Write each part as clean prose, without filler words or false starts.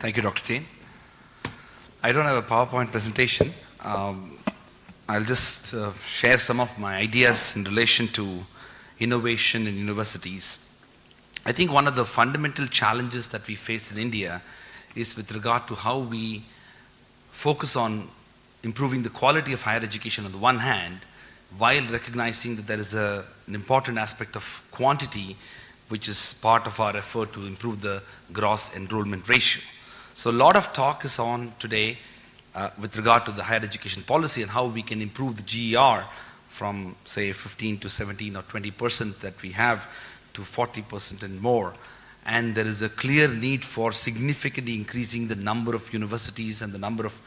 Thank you, Dr. Steen. I don't have a PowerPoint presentation. I'll just share some of my ideas in relation to innovation in universities. I think one of the fundamental challenges that we face in India is with regard to how we focus on improving the quality of higher education on the one hand, while recognizing that there is an important aspect of quantity, which is part of our effort to improve the gross enrollment ratio. So a lot of talk is on today with regard to the higher education policy and how we can improve the GER from say 15 to 17 or 20% that we have to 40% and more. And there is a clear need for significantly increasing the number of universities and the number of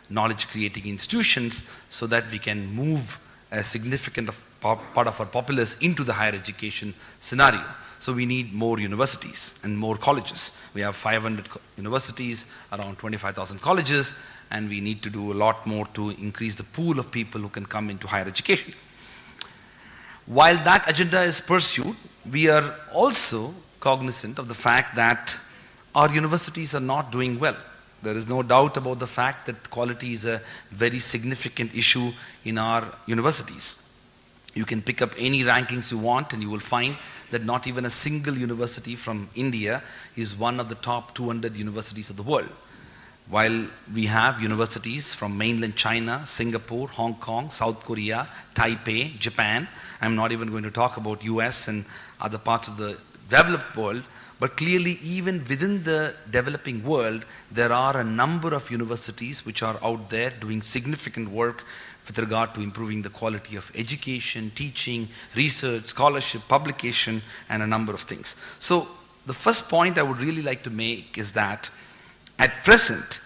knowledge creating institutions so that we can move a significant part of our populace into the higher education scenario. So we need more universities and more colleges. We have 500 universities, around 25,000 colleges, and we need to do a lot more to increase the pool of people who can come into higher education. While that agenda is pursued, we are also cognizant of the fact that our universities are not doing well. There is no doubt about the fact that quality is a very significant issue in our universities. You can pick up any rankings you want and you will find that not even a single university from India is one of the top 200 universities of the world. While we have universities from mainland China, Singapore, Hong Kong, South Korea, Taipei, Japan, I'm not even going to talk about US and other parts of the developed world, but clearly even within the developing world, there are a number of universities which are out there doing significant work with regard to improving the quality of education, teaching, research, scholarship, publication, and a number of things. So the first point I would really like to make is that at present,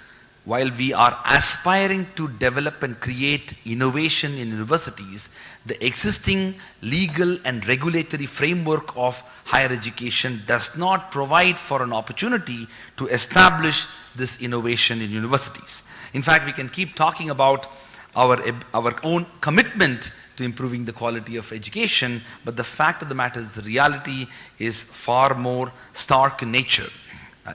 while we are aspiring to develop and create innovation in universities, the existing legal and regulatory framework of higher education does not provide for an opportunity to establish this innovation in universities. In fact, we can keep talking about our own commitment to improving the quality of education, but the fact of the matter is the reality is far more stark in nature.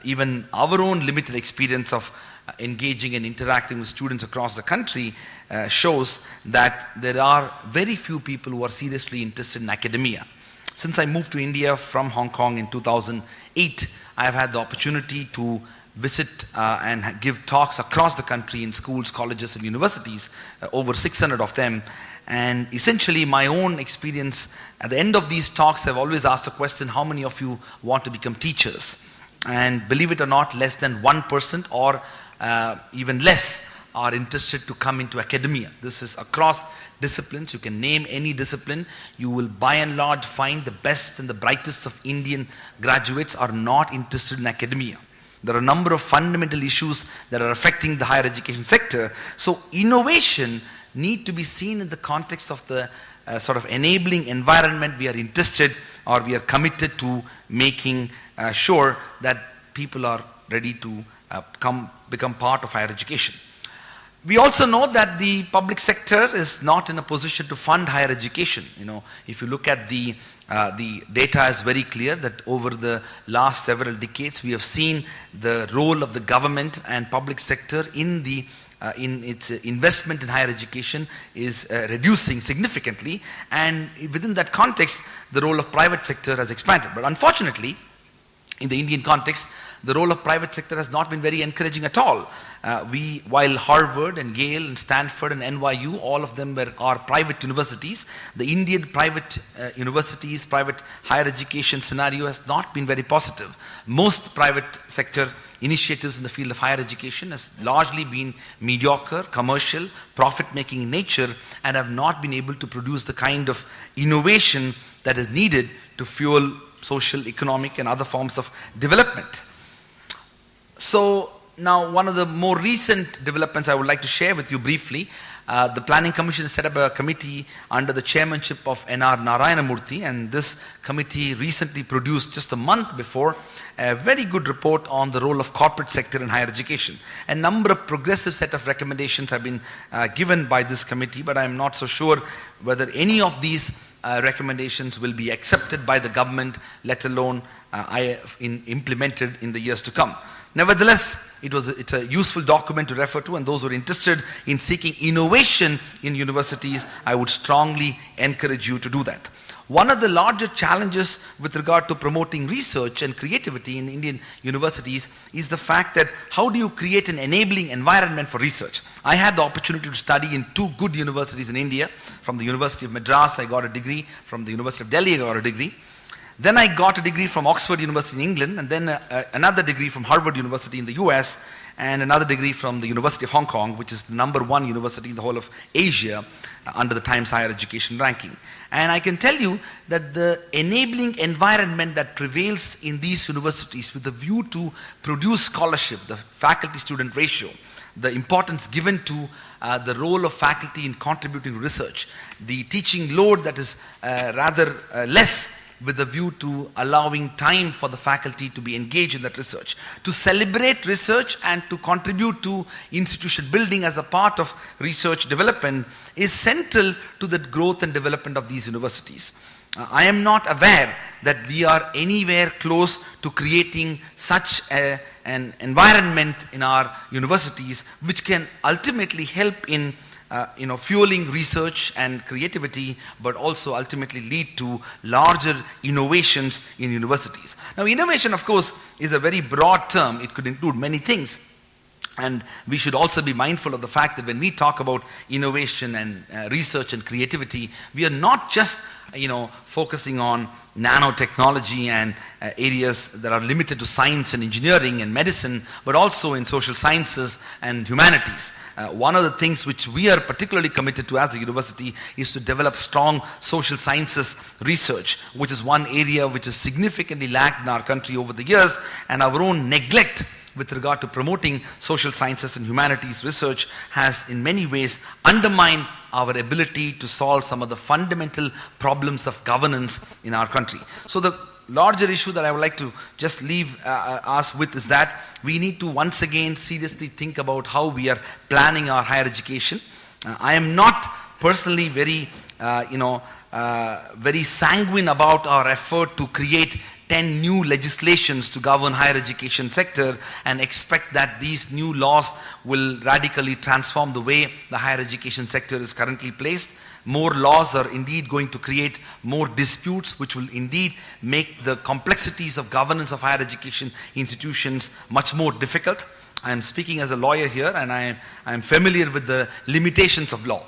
Even our own limited experience of engaging and interacting with students across the country shows that there are very few people who are seriously interested in academia. Since I moved to India from Hong Kong in 2008, I have had the opportunity to visit and give talks across the country in schools, colleges, and universities, over 600 of them. And essentially my own experience at the end of these talks, I've always asked the question, how many of you want to become teachers? And believe it or not, less than 1% or even less are interested to come into academia. This is across disciplines. You can name any discipline. You will by and large find the best and the brightest of Indian graduates are not interested in academia. There are a number of fundamental issues that are affecting the higher education sector. So innovation need to be seen in the context of the sort of enabling environment we are interested or we are committed to making sure that people are ready to become part of higher education. We also know that the public sector is not in a position to fund higher education. You know, if you look at the data is very clear that over the last several decades, we have seen the role of the government and public sector in its investment in higher education is reducing significantly, and within that context, the role of private sector has expanded. But unfortunately, in the Indian context, the role of private sector has not been very encouraging at all. While Harvard and Yale and Stanford and NYU, all of them are private universities, the Indian private universities, private higher education scenario has not been very positive. Most private sector initiatives in the field of higher education has largely been mediocre, commercial, profit-making in nature, and have not been able to produce the kind of innovation that is needed to fuel social, economic, and other forms of development. So now one of the more recent developments I would like to share with you briefly. The Planning Commission set up a committee under the chairmanship of N.R. Narayanamurthy, and this committee recently produced, just a month before, a very good report on the role of corporate sector in higher education. A number of progressive set of recommendations have been given by this committee, but I am not so sure whether any of these recommendations will be accepted by the government, let alone implemented in the years to come. Nevertheless, it's a useful document to refer to, and those who are interested in seeking innovation in universities, I would strongly encourage you to do that. One of the larger challenges with regard to promoting research and creativity in Indian universities is the fact that how do you create an enabling environment for research? I had the opportunity to study in two good universities in India. From the University of Madras, I got a degree. From the University of Delhi, I got a degree. Then I got a degree from Oxford University in England, and then another degree from Harvard University in the US, and another degree from the University of Hong Kong, which is the #1 university in the whole of Asia under the Times Higher Education ranking. And I can tell you that the enabling environment that prevails in these universities with a view to produce scholarship, the faculty-student ratio, the importance given to the role of faculty in contributing to research, the teaching load that is rather less, with a view to allowing time for the faculty to be engaged in that research, to celebrate research and to contribute to institution building as a part of research development is central to the growth and development of these universities. I am not aware that we are anywhere close to creating such an environment in our universities which can ultimately help in fueling research and creativity, but also ultimately lead to larger innovations in universities. Now, innovation, of course, is a very broad term. It could include many things. And we should also be mindful of the fact that when we talk about innovation and research and creativity, we are not just focusing on nanotechnology and areas that are limited to science and engineering and medicine, but also in social sciences and humanities. One of the things which we are particularly committed to as a university is to develop strong social sciences research, which is one area which has significantly lagged in our country over the years, and our own neglect with regard to promoting social sciences and humanities research has in many ways undermined our ability to solve some of the fundamental problems of governance in our country. So the larger issue that I would like to just leave us with is that we need to once again seriously think about how we are planning our higher education. I am not personally very sanguine about our effort to create 10 new legislations to govern higher education sector and expect that these new laws will radically transform the way the higher education sector is currently placed. More laws are indeed going to create more disputes, which will indeed make the complexities of governance of higher education institutions much more difficult. I am speaking as a lawyer here, and I am familiar with the limitations of law.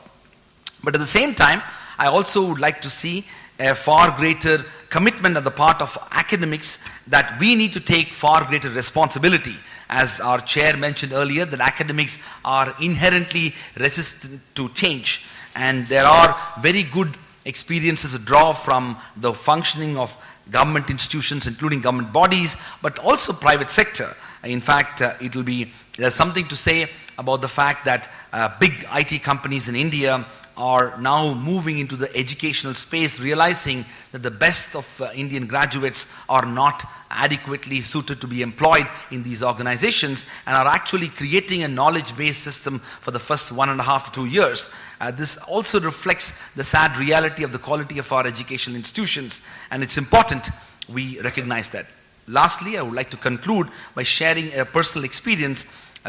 But at the same time, I also would like to see a far greater commitment on the part of academics that we need to take far greater responsibility. As our chair mentioned earlier, that academics are inherently resistant to change. And there are very good experiences to draw from the functioning of government institutions, including government bodies, but also private sector. In fact, there's something to say about the fact that big IT companies in India are now moving into the educational space, realizing that the best of Indian graduates are not adequately suited to be employed in these organizations, and are actually creating a knowledge-based system for the first 1.5 to 2 years. This also reflects the sad reality of the quality of our educational institutions, and it's important we recognize that. Lastly, I would like to conclude by sharing a personal experience.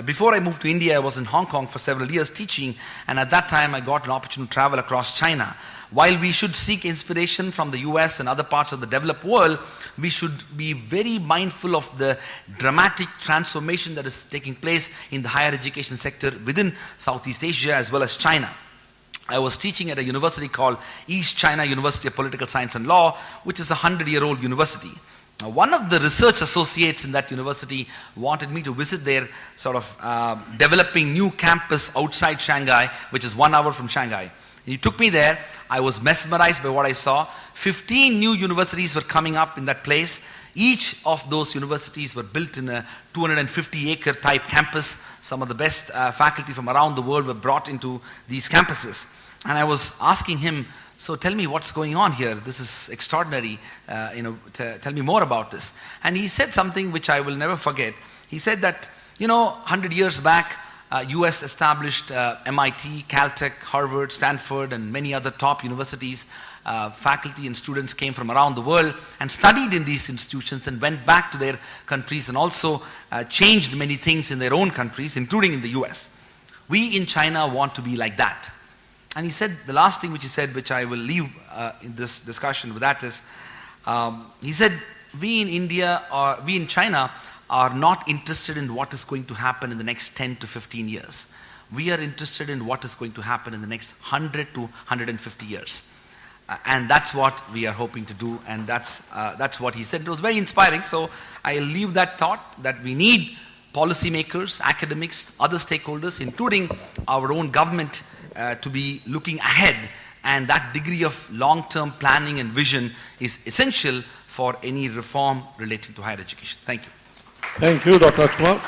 Before I moved to India, I was in Hong Kong for several years teaching, and at that time I got an opportunity to travel across China. While we should seek inspiration from the US and other parts of the developed world, we should be very mindful of the dramatic transformation that is taking place in the higher education sector within Southeast Asia as well as China. I was teaching at a university called East China University of Political Science and Law, which is a 100-year-old university. One of the research associates in that university wanted me to visit their sort of developing new campus outside Shanghai, which is 1 hour from Shanghai. He took me there. I was mesmerized by what I saw. 15 new universities were coming up in that place. Each of those universities were built in a 250-acre type campus. Some of the best faculty from around the world were brought into these campuses. And I was asking him, so tell me what's going on here. This is extraordinary. Tell me more about this. And he said something which I will never forget. He said that, 100 years back, US established MIT, Caltech, Harvard, Stanford, and many other top universities. Faculty and students came from around the world and studied in these institutions and went back to their countries and also changed many things in their own countries, including in the US. We in China want to be like that. And he said, the last thing which he said, which I will leave in this discussion with that is, he said, we in India, or we in China, are not interested in what is going to happen in the next 10 to 15 years. We are interested in what is going to happen in the next 100 to 150 years. And that's what we are hoping to do, and that's what he said. It was very inspiring, so I'll leave that thought that we need policymakers, academics, other stakeholders, including our own government, to be looking ahead, and that degree of long-term planning and vision is essential for any reform relating to higher education. Thank you. Thank you, Dr. Raj Kumar.